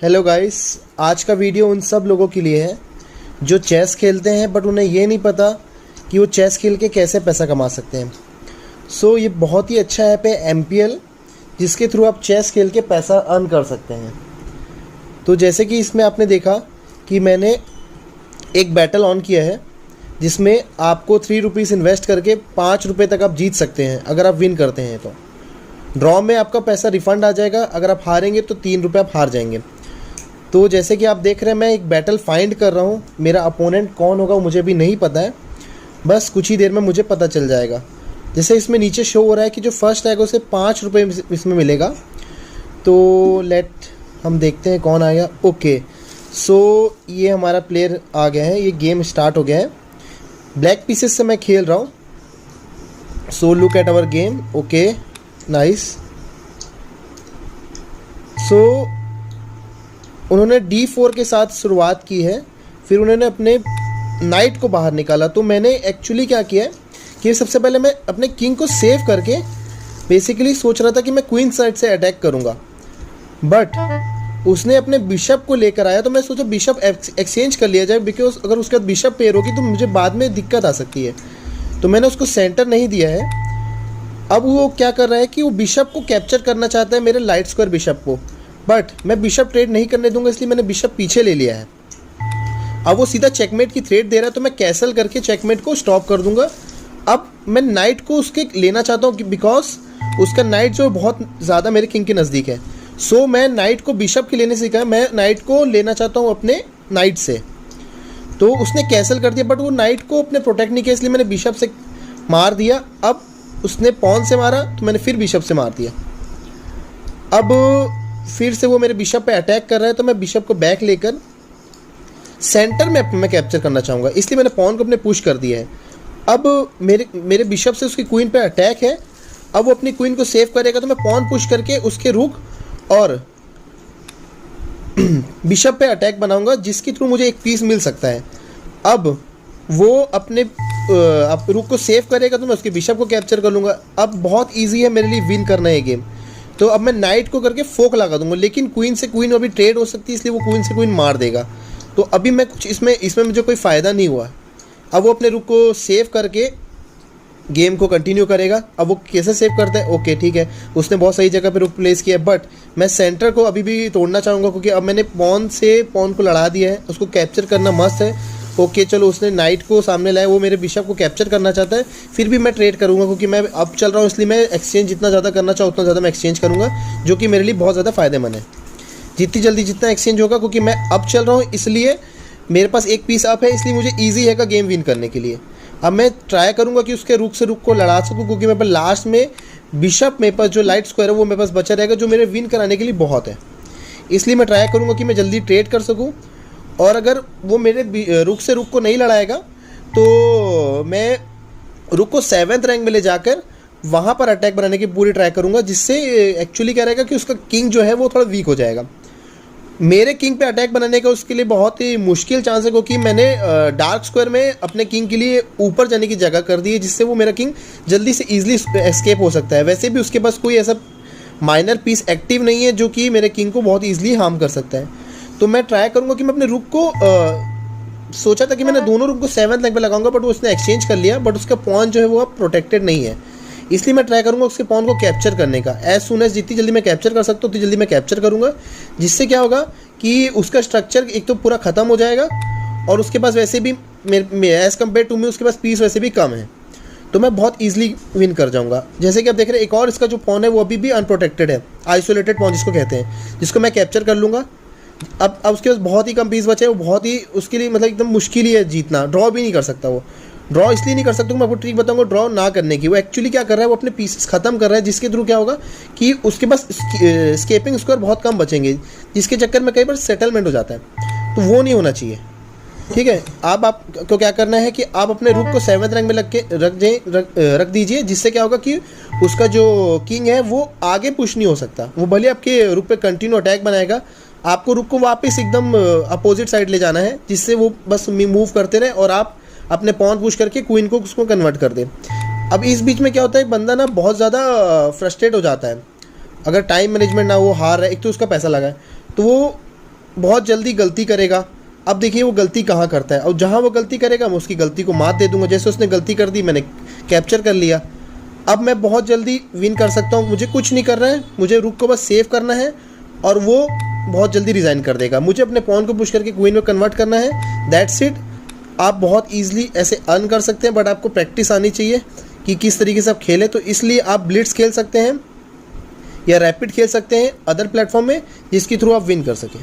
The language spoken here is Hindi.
हेलो गाइस, आज का वीडियो उन सब लोगों के लिए है जो चेस खेलते हैं बट उन्हें ये नहीं पता कि वो चेस खेल के कैसे पैसा कमा सकते हैं। ये बहुत ही अच्छा ऐप है MPL, जिसके थ्रू आप चेस खेल के पैसा अर्न कर सकते हैं। तो जैसे कि इसमें आपने देखा कि मैंने एक बैटल ऑन किया है जिसमें आपको 3 रुपीज़ इन्वेस्ट करके 5 रुपये तक आप जीत सकते हैं अगर आप विन करते हैं। तो ड्रॉ में आपका पैसा रिफ़ंड आ जाएगा, अगर आप हारेंगे तो 3 रुपये आप हार जाएंगे। तो जैसे कि आप देख रहे हैं, मैं एक बैटल फाइंड कर रहा हूँ। मेरा अपोनेंट कौन होगा मुझे भी नहीं पता है, बस कुछ ही देर में मुझे पता चल जाएगा। जैसे इसमें नीचे शो हो रहा है कि जो फर्स्ट आएगा उसे 5 रुपये इसमें मिलेगा। तो हम देखते हैं कौन आएगा। ओके, ये हमारा प्लेयर आ गया है, ये गेम स्टार्ट हो गया है। ब्लैक पीसेस से मैं खेल रहा हूँ। Look at our game. Okay, nice. उन्होंने D4 के साथ शुरुआत की है, फिर उन्होंने अपने नाइट को बाहर निकाला। तो मैंने एक्चुअली क्या किया है कि सबसे पहले मैं अपने किंग को सेव करके बेसिकली सोच रहा था कि मैं क्वीन साइड से अटैक करूंगा, बट उसने अपने बिशप को लेकर आया। तो मैं सोचा बिशप एक्सचेंज कर लिया जाए, बिकॉज अगर उसके बाद बिशप पेयर होगी तो मुझे बाद में दिक्कत आ सकती है। तो मैंने उसको सेंटर नहीं दिया है। अब वो क्या कर रहा है कि वो बिशप को कैप्चर करना चाहता है, मेरे लाइट स्क्वायर बिशप को, बट मैं बिशप ट्रेड नहीं करने दूंगा, इसलिए मैंने बिशप पीछे ले लिया है। अब वो सीधा चेकमेट की थ्रेट दे रहा है, तो मैं कैसल करके चेकमेट को स्टॉप कर दूंगा। अब मैं नाइट को उसके लेना चाहता हूँ बिकॉज उसका नाइट जो बहुत ज़्यादा मेरे किंग के नज़दीक है। मैं नाइट को बिशप के लेने से कहा, मैं नाइट को लेना चाहता हूँ अपने नाइट से। तो उसने कैसल कर दिया, बट वो नाइट को अपने प्रोटेक्ट नहीं किया, इसलिए मैंने बिशप से मार दिया। अब उसने पॉन से मारा तो मैंने फिर बिशप से मार दिया। अब फिर से वो मेरे बिशप पे अटैक कर रहा है, तो मैं बिशप को बैक लेकर सेंटर में मैं कैप्चर करना चाहूँगा, इसलिए मैंने पॉन को अपने पुश कर दिया है। अब मेरे बिशप से उसकी क्वीन पे अटैक है। अब वो अपनी क्वीन को सेव करेगा, तो मैं पॉन पुश करके उसके रुक और बिशप पे अटैक बनाऊंगा, जिसके थ्रू मुझे एक पीस मिल सकता है। अब वो अपने रुक को सेव करेगा तो मैं उसके बिशप को कैप्चर कर लूँगा। अब बहुत ईजी है मेरे लिए विन करना है गेम। तो अब मैं नाइट को करके फोक लगा दूंगा, लेकिन क्वीन से क्वीन अभी ट्रेड हो सकती है, इसलिए वो क्वीन से क्वीन मार देगा। तो अभी मैं कुछ इसमें मुझे कोई फ़ायदा नहीं हुआ। अब वो अपने रुक को सेव करके गेम को कंटिन्यू करेगा। अब वो कैसे सेव करता है, ओके ठीक है, उसने बहुत सही जगह पे रुक प्लेस किया है, बट मैं सेंटर को अभी भी तोड़ना चाहूँगा, क्योंकि अब मैंने पॉन को लड़ा दिया है। उसको कैप्चर करना मस्त है। ओके चलो, उसने नाइट को सामने लाया, वो मेरे बिशप को कैप्चर करना चाहता है। फिर भी मैं ट्रेड करूँगा, क्योंकि मैं अब चल रहा हूँ, इसलिए मैं एक्सचेंज जितना ज़्यादा करना चाहूँ उतना ज़्यादा मैं एक्सचेंज करूँगा, जो कि मेरे लिए बहुत ज़्यादा फ़ायदेमंद है। जितनी जल्दी जितना एक्सचेंज होगा, क्योंकि मैं अब चल रहा हूँ इसलिए मेरे पास एक पीस अप है, इसलिए मुझे ईजी है गेम विन करने के लिए। अब मैं ट्राई करूँगा कि उसके रुक से रुक को लड़ा सकूँ, क्योंकि मेरे पास लास्ट में बिशप मेरे पास जो लाइट स्क्वायर है वो मेरे पास बचा रहेगा, जो मेरे विन कराने के लिए बहुत है। इसलिए मैं ट्राई करूँगा कि मैं जल्दी ट्रेड कर सकूँ। और अगर वो मेरे रुक से रुक को नहीं लड़ाएगा तो मैं रुक को 7th रैंक में ले जाकर वहाँ पर अटैक बनाने की पूरी ट्राई करूँगा, जिससे एक्चुअली क्या रहेगा कि उसका किंग जो है वो थोड़ा वीक हो जाएगा। मेरे किंग पे अटैक बनाने का उसके लिए बहुत ही मुश्किल चांस है, क्योंकि मैंने डार्क स्क्वायर में अपने किंग के लिए ऊपर जाने की जगह कर दी है, जिससे वो मेरा किंग जल्दी से ईजिली एस्केप हो सकता है। वैसे भी उसके पास कोई ऐसा माइनर पीस एक्टिव नहीं है जो कि मेरे किंग को बहुत ईजिली हार्म कर सकता है। तो मैं ट्राई करूँगा कि मैं अपने रुक को सोचा था कि मैंने दोनों रुक को 7th रैंक पे लगाऊंगा, बट वो उसने एक्सचेंज कर लिया, बट उसका पॉन जो है वो अब प्रोटेक्टेड नहीं है। इसलिए मैं ट्राई करूँगा उसके पॉन को कैप्चर करने का। एज सुन एज जितनी जल्दी मैं कैप्चर कर सकता हूँ उतनी जल्दी मैं कैप्चर करूँगा, जिससे क्या होगा कि उसका स्ट्रक्चर एक तो पूरा ख़त्म हो जाएगा, और उसके पास वैसे भी एज़ कम्पेयर टू मी उसके पास पीस वैसे भी कम है, तो मैं बहुत ईजिली विन कर जाऊँगा। जैसे कि आप देख रहे हैं, एक और इसका जो पॉन है वो अभी भी अनप्रोटेक्टेड है, आइसोलेटेड पॉन जिसको कहते हैं, जिसको मैं कैप्चर कर लूँगा। अब उसके पास बहुत ही कम पीस बचे हैं, वो बहुत ही उसके लिए मतलब एकदम मुश्किल ही है जीतना। ड्रॉ भी नहीं कर सकता वो। ड्रॉ इसलिए नहीं कर सकता, मैं आपको ट्रिक बताऊंगा ड्रॉ ना करने की। वो एक्चुअली क्या कर रहा है, वो अपने पीसेस ख़त्म कर रहा है, जिसके थ्रू क्या होगा कि उसके पास स्केपिंग स्क्वायर बहुत कम बचेंगे, जिसके चक्कर में कई बार सेटलमेंट हो जाता है। तो वो नहीं होना चाहिए, ठीक है। अब आपको क्या करना है कि आप अपने रुक को 7th रैंक में रख दीजिए, जिससे क्या होगा कि उसका जो किंग है वो आगे पुश नहीं हो सकता। वो भले आपके रुक पे कंटिन्यू अटैक बनाएगा, आपको रुक को वापस एकदम अपोजिट साइड ले जाना है, जिससे वो बस मूव करते रहे और आप अपने पॉन पुश करके क्वीन को उसको कन्वर्ट कर दें। अब इस बीच में क्या होता है, बंदा ना बहुत ज़्यादा फ्रस्ट्रेट हो जाता है। अगर टाइम मैनेजमेंट ना हो, हार है, एक तो उसका पैसा लगा है, तो वो बहुत जल्दी गलती करेगा। अब देखिए वो गलती कहाँ करता है, और जहाँ वो गलती करेगा मैं उसकी गलती को मात दे दूंगा। जैसे उसने गलती कर दी, मैंने कैप्चर कर लिया। अब मैं बहुत जल्दी विन कर सकता हूँ। मुझे कुछ नहीं करना है, मुझे रुक को बस सेव करना है और वो बहुत जल्दी रिज़ाइन कर देगा। मुझे अपने पॉन को पुश करके क्वीन में कन्वर्ट करना है, दैट्स इट। आप बहुत ईजिली ऐसे अर्न कर सकते हैं, बट आपको प्रैक्टिस आनी चाहिए कि किस तरीके से आप खेलें। तो इसलिए आप ब्लिट्स खेल सकते हैं या रैपिड खेल सकते हैं अदर प्लेटफॉर्म में, जिसके थ्रू आप विन कर सकें।